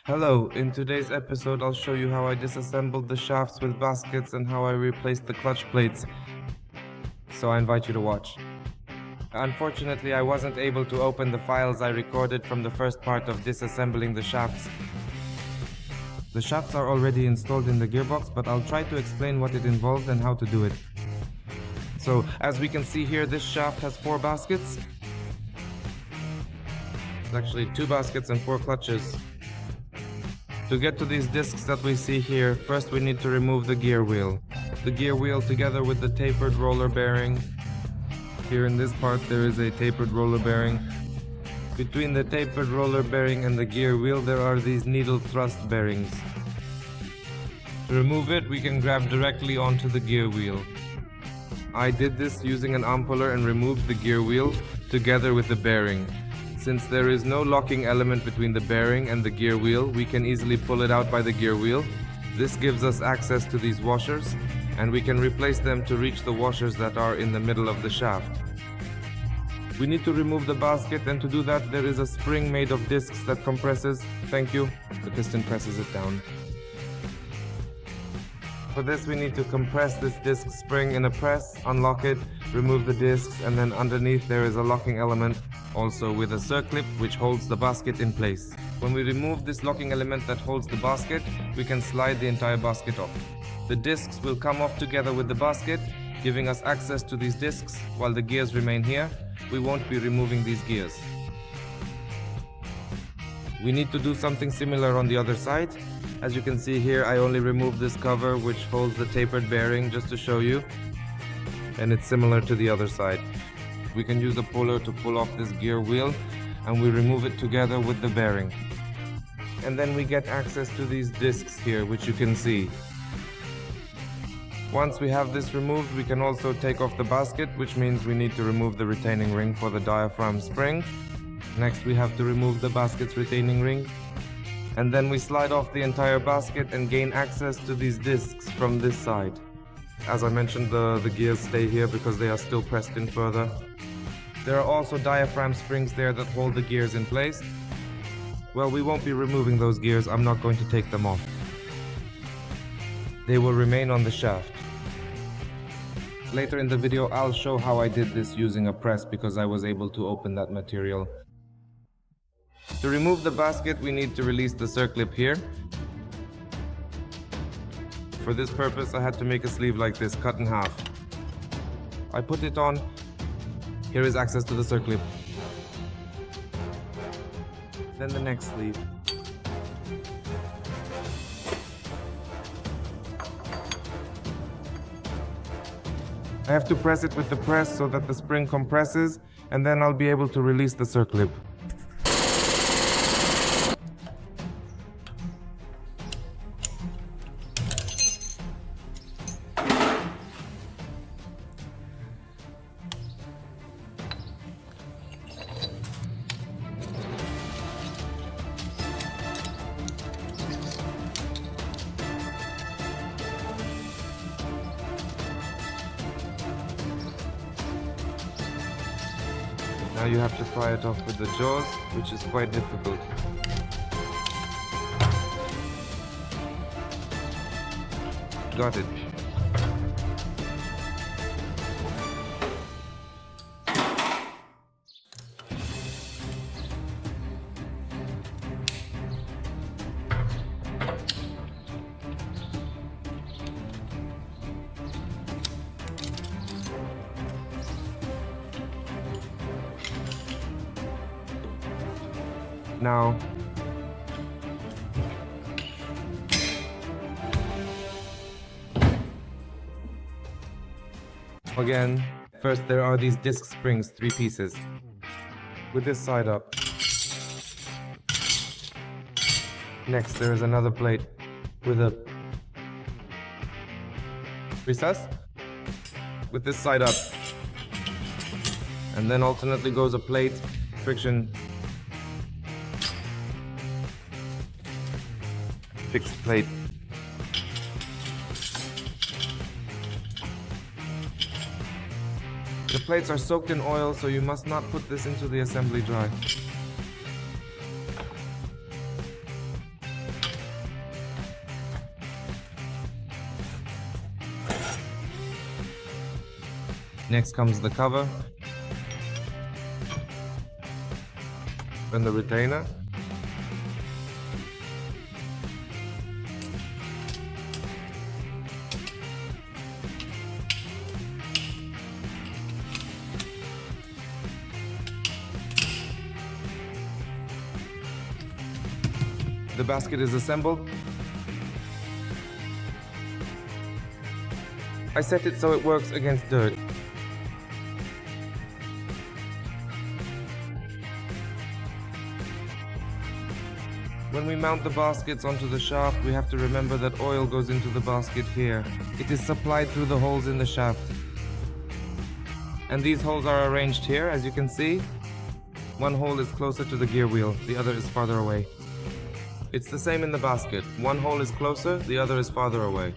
Hello, in today's episode I'll show you how I disassembled the shafts with baskets and how I replaced the clutch plates. So I invite you to watch. Unfortunately, I wasn't able to open the files I recorded from the first part of disassembling the shafts. The shafts are already installed in the gearbox, but I'll try to explain what it involved and how to do it. So, as we can see here, this shaft has 4 baskets. It's actually 2 baskets and 4 clutches. To get to these discs that we see here, first we need to remove the gear wheel. The gear wheel together with the tapered roller bearing. Here in this part there is a tapered roller bearing. Between the tapered roller bearing and the gear wheel there are these needle thrust bearings. To remove it, we can grab directly onto the gear wheel. I did this using an arm puller and removed the gear wheel together with the bearing. Since there is no locking element between the bearing and the gear wheel, we can easily pull it out by the gear wheel. This gives us access to these washers, and we can replace them to reach the washers that are in the middle of the shaft. We need to remove the basket, and to do that there is a spring made of discs that compresses. Thank you. The piston presses it down. For this we need to compress this disc spring in a press, unlock it, remove the discs, and then underneath there is a locking element, also with a circlip which holds the basket in place. When we remove this locking element that holds the basket, we can slide the entire basket off. The discs will come off together with the basket, giving us access to these discs while the gears remain here. We won't be removing these gears. We need to do something similar on the other side. As you can see here, I only removed this cover which holds the tapered bearing just to show you. And it's similar to the other side. We can use a puller to pull off this gear wheel, and we remove it together with the bearing. And then we get access to these discs here, which you can see. Once we have this removed, we can also take off the basket, which means we need to remove the retaining ring for the diaphragm spring. Next we have to remove the basket's retaining ring. And then we slide off the entire basket and gain access to these discs from this side. As I mentioned, the gears stay here because they are still pressed in further. There are also diaphragm springs there that hold the gears in place. Well, we won't be removing those gears. I'm not going to take them off. They will remain on the shaft. Later in the video, I'll show how I did this using a press because I was able to open that material. To remove the basket, we need to release the circlip here. For this purpose, I had to make a sleeve like this, cut in half. I put it on. Here is access to the circlip. Then the next sleeve. I have to press it with the press so that the spring compresses, and then I'll be able to release the circlip. Now you have to pry it off with the jaws, which is quite difficult. Got it. Now, again, first there are these disc springs, 3 pieces, with this side up. Next there is another plate with a recess, with this side up. And then alternately goes a plate, friction, fixed plate. The plates are soaked in oil, so you must not put this into the assembly dry. Next comes the cover, then the retainer, the basket is assembled. I set it so it works against dirt. When we mount the baskets onto the shaft, we have to remember that oil goes into the basket here. It is supplied through the holes in the shaft. And these holes are arranged here, as you can see. One hole is closer to the gear wheel, the other is farther away. It's the same in the basket. One hole is closer, the other is farther away.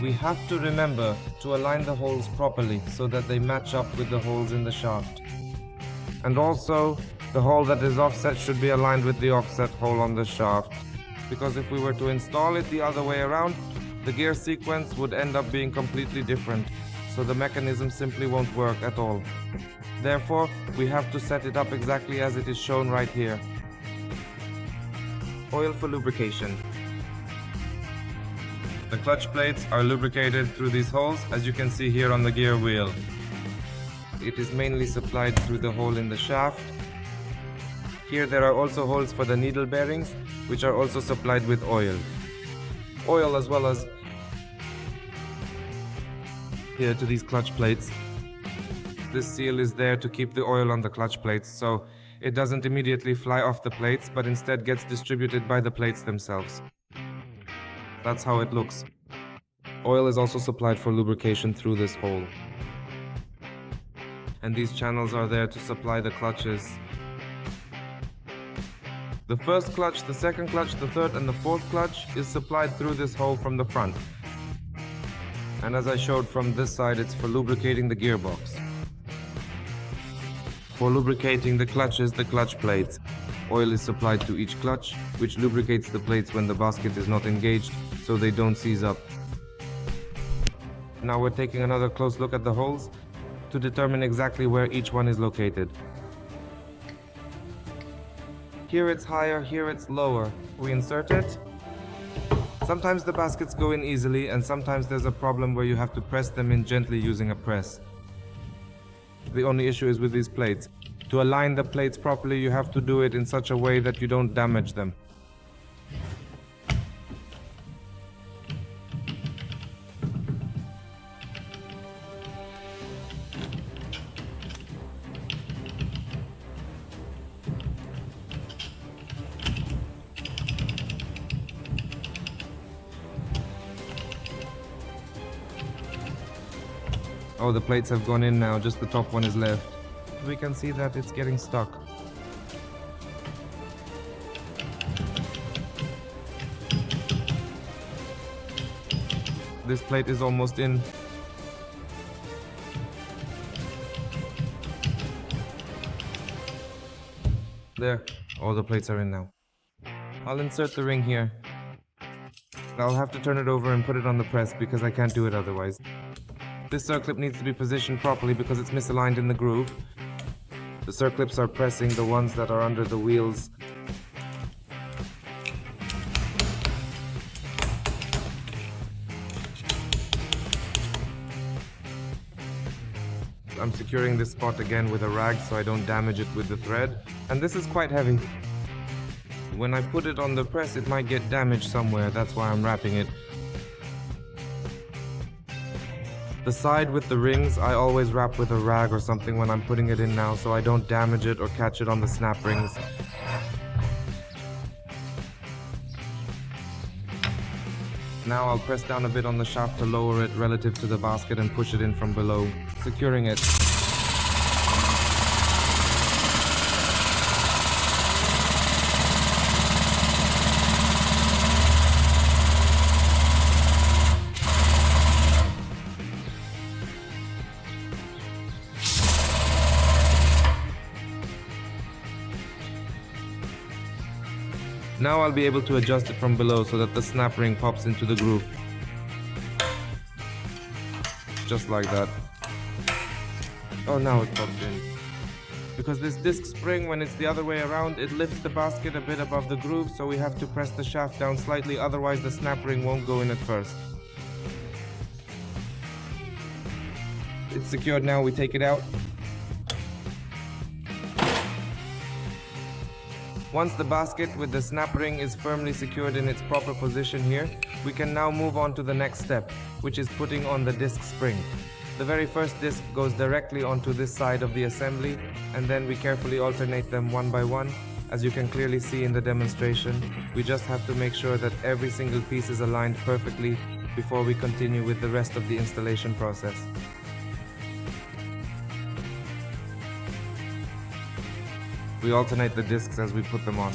We have to remember to align the holes properly so that they match up with the holes in the shaft. And also, the hole that is offset should be aligned with the offset hole on the shaft. Because if we were to install it the other way around, the gear sequence would end up being completely different. So the mechanism simply won't work at all. Therefore, we have to set it up exactly as it is shown right here. Oil for lubrication. The clutch plates are lubricated through these holes, as you can see here on the gear wheel. It is mainly supplied through the hole in the shaft. Here there are also holes for the needle bearings, which are also supplied with oil. Oil as well as here to these clutch plates. This seal is there to keep the oil on the clutch plates, so it doesn't immediately fly off the plates, but instead gets distributed by the plates themselves. That's how it looks. Oil is also supplied for lubrication through this hole. And these channels are there to supply the clutches. The first clutch, the second clutch, the third and the fourth clutch is supplied through this hole from the front. And as I showed from this side, it's for lubricating the gearbox. For lubricating the clutches, the clutch plates. Oil is supplied to each clutch, which lubricates the plates when the basket is not engaged, so they don't seize up. Now we're taking another close look at the holes to determine exactly where each one is located. Here it's higher, here it's lower. We insert it. Sometimes the baskets go in easily, and sometimes there's a problem where you have to press them in gently using a press. The only issue is with these plates. To align the plates properly, you have to do it in such a way that you don't damage them. Oh, the plates have gone in now, just the top one is left. We can see that it's getting stuck. This plate is almost in. There, all the plates are in now. I'll insert the ring here. I'll have to turn it over and put it on the press because I can't do it otherwise. This circlip needs to be positioned properly because it's misaligned in the groove. The circlips are pressing the ones that are under the wheels. I'm securing this spot again with a rag so I don't damage it with the thread. And this is quite heavy. When I put it on the press, it might get damaged somewhere. That's why I'm wrapping it. The side with the rings, I always wrap with a rag or something when I'm putting it in now so I don't damage it or catch it on the snap rings. Now I'll press down a bit on the shaft to lower it relative to the basket and push it in from below, securing it. Now I'll be able to adjust it from below so that the snap ring pops into the groove. just like that. Oh, now it popped in. Because this disc spring, when it's the other way around, it lifts the basket a bit above the groove, so we have to press the shaft down slightly, otherwise the snap ring won't go in at first. It's secured now, we take it out. Once the basket with the snap ring is firmly secured in its proper position here, we can now move on to the next step, which is putting on the disc spring. The very first disc goes directly onto this side of the assembly, and then we carefully alternate them one by one. As you can clearly see in the demonstration, we just have to make sure that every single piece is aligned perfectly before we continue with the rest of the installation process. We alternate the discs as we put them on.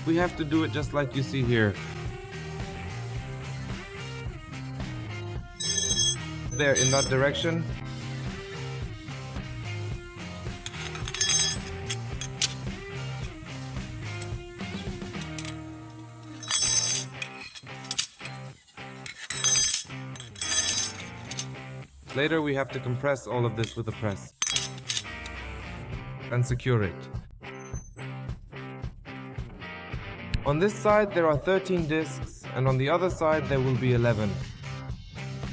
We have to do it just like you see here. There, in that direction. Later we have to compress all of this with a press and secure it. On this side there are 13 discs, and on the other side there will be 11.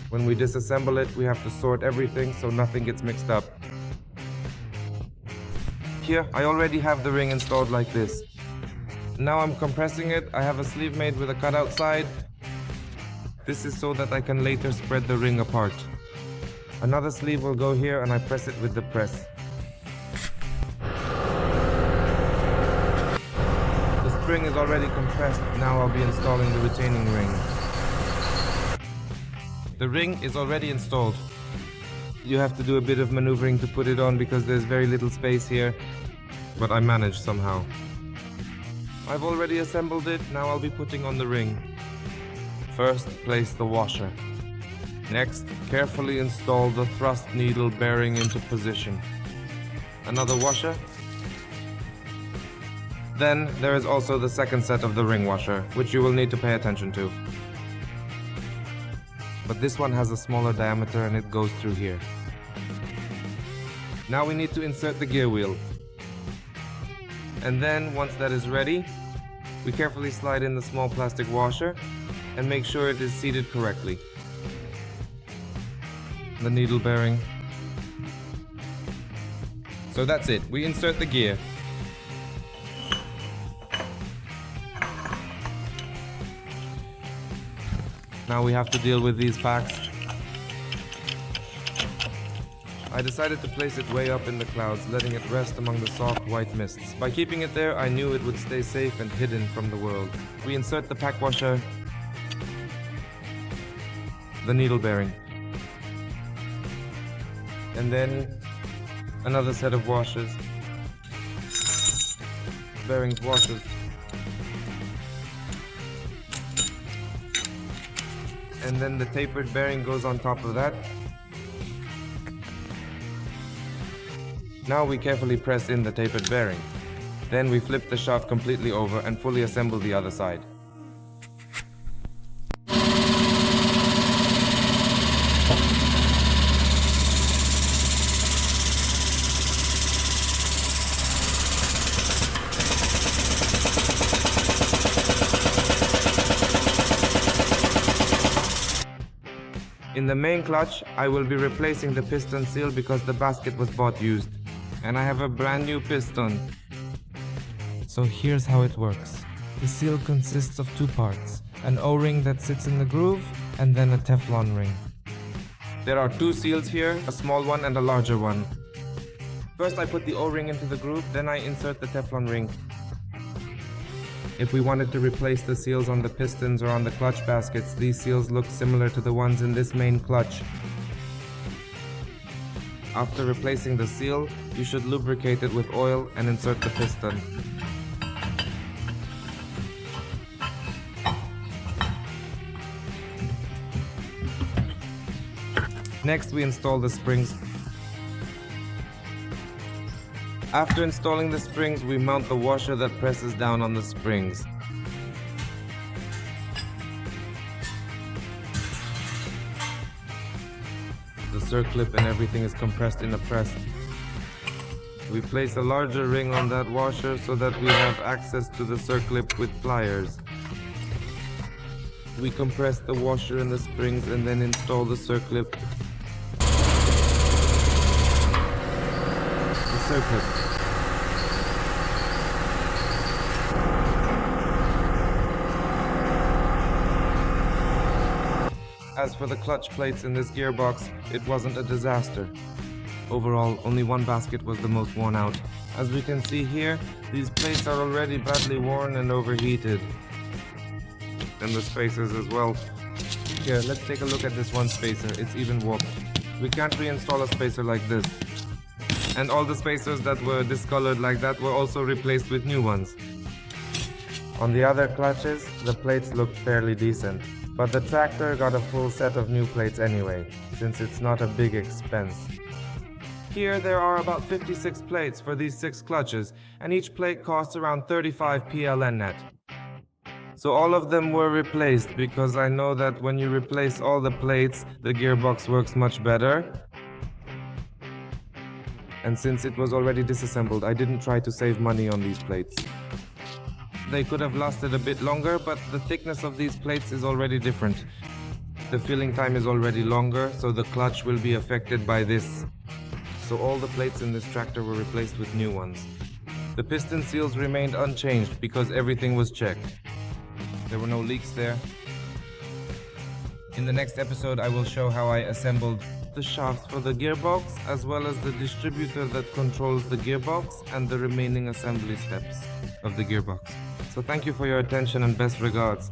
When we disassemble it, we have to sort everything so nothing gets mixed up. Here I already have the ring installed like this. Now I'm compressing it. I have a sleeve made with a cutout side. This is so that I can later spread the ring apart. Another sleeve will go here, and I press it with the press. The spring is already compressed. Now I'll be installing the retaining ring. The ring is already installed. You have to do a bit of maneuvering to put it on because there's very little space here, but I managed somehow. I've already assembled it. Now I'll be putting on the ring. First, place the washer. Next, carefully install the thrust needle bearing into position. Another washer. Then there is also the second set of the ring washer, which you will need to pay attention to. But this one has a smaller diameter and it goes through here. Now we need to insert the gear wheel. And then, once that is ready, we carefully slide in the small plastic washer and make sure it is seated correctly. The needle bearing. So that's it, we insert the gear. Now we have to deal with these packs. I decided to place it way up in the clouds, letting it rest among the soft white mists. By keeping it there, I knew it would stay safe and hidden from the world. We insert the pack washer, the needle bearing, and then another set of washers, bearings, washers, and then the tapered bearing goes on top of that. Now we carefully press in the tapered bearing. Then we flip the shaft completely over and fully assemble the other side. In the main clutch, I will be replacing the piston seal because the basket was bought used. And I have a brand new piston. So here's how it works. The seal consists of two parts. An O-ring that sits in the groove, and then a Teflon ring. There are two seals here, a small one and a larger one. First I put the O-ring into the groove, then I insert the Teflon ring. If we wanted to replace the seals on the pistons or on the clutch baskets, these seals look similar to the ones in this main clutch. After replacing the seal, you should lubricate it with oil and insert the piston. Next, we install the springs. After installing the springs, we mount the washer that presses down on the springs. circlip and everything is compressed in a press. We place a larger ring on that washer so that we have access to the circlip with pliers. We compress the washer and the springs and then install the circlip. The circlip. As for the clutch plates in this gearbox, it wasn't a disaster. Overall, only one basket was the most worn out. As we can see here, these plates are already badly worn and overheated. And the spacers as well. Here, let's take a look at this one spacer. It's even warped. We can't reinstall a spacer like this. And all the spacers that were discolored like that were also replaced with new ones. On the other clutches, the plates looked fairly decent. But the tractor got a full set of new plates anyway, since it's not a big expense. Here there are about 56 plates for these 6 clutches, and each plate costs around 35 PLN net. So all of them were replaced because I know that when you replace all the plates, the gearbox works much better. And since it was already disassembled, I didn't try to save money on these plates. They could have lasted a bit longer, but the thickness of these plates is already different. The filling time is already longer, so the clutch will be affected by this. So all the plates in this tractor were replaced with new ones. The piston seals remained unchanged because everything was checked. There were no leaks there. In the next episode, I will show how I assembled the shafts for the gearbox, as well as the distributor that controls the gearbox and the remaining assembly steps of the gearbox. So thank you for your attention and best regards.